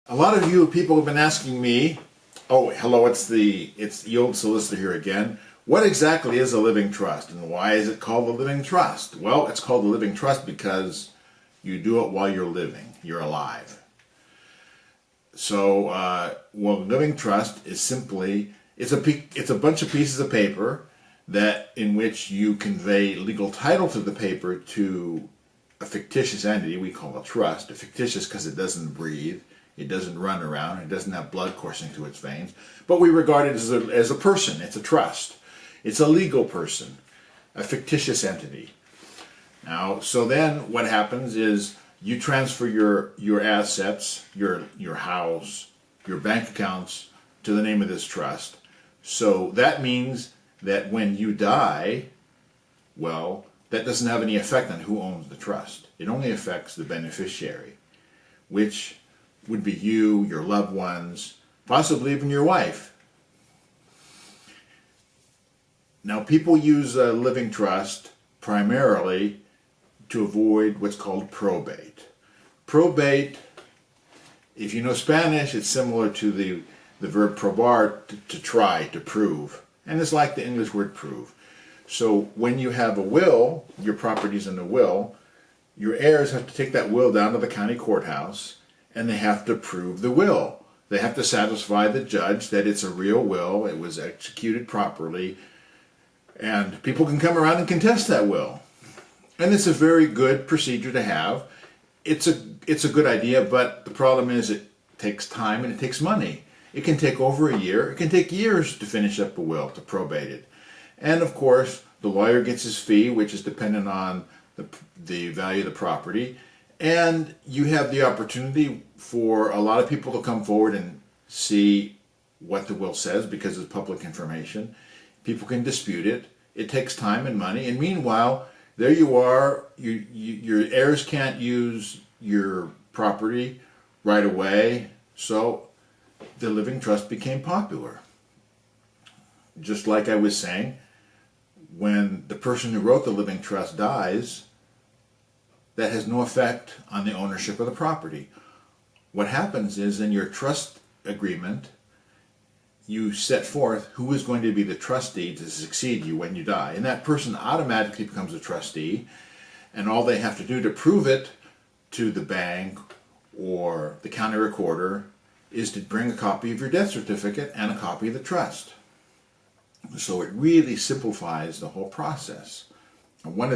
A lot of you people have been asking me, oh, hello, it's the old solicitor here again. What exactly is a living trust and why is it called a living trust? Well, it's called a living trust because you do it while you're living, you're alive. So, living trust is simply, it's a bunch of pieces of paper in which you convey legal title to the paper to a fictitious entity we call a trust. A fictitious because it doesn't breathe, it doesn't run around, it doesn't have blood coursing through its veins, but we regard it as a person. It's a trust. It's a legal person, a fictitious entity. Now, so then what happens is you transfer your assets, your house, your bank accounts to the name of this trust. So that means that when you die, well, that doesn't have any effect on who owns the trust. It only affects the beneficiary, which would be you, your loved ones, possibly even your wife. Now, people use a living trust primarily to avoid what's called probate. Probate, if you know Spanish, it's similar to the verb probar, to try, to prove. And it's like the English word prove. So when you have a will, your property's in a will, your heirs have to take that will down to the county courthouse and they have to prove the will. They have to satisfy the judge that it's a real will, it was executed properly, and people can come around and contest that will. And it's a very good procedure to have. It's a good idea, but the problem is it takes time and it takes money. It can take over a year. It can take years to finish up a will, to probate it. And of course, the lawyer gets his fee, which is dependent on the value of the property. And you have the opportunity for a lot of people to come forward and see what the will says because it's public information. People can dispute it. It takes time and money. And meanwhile, there you are. Your heirs can't use your property right away. So the living trust became popular. Just like I was saying, when the person who wrote the living trust dies, that has no effect on the ownership of the property. What happens is in your trust agreement, you set forth who is going to be the trustee to succeed you when you die. And that person automatically becomes a trustee, and all they have to do to prove it to the bank or the county recorder is to bring a copy of your death certificate and a copy of the trust. So it really simplifies the whole process. And one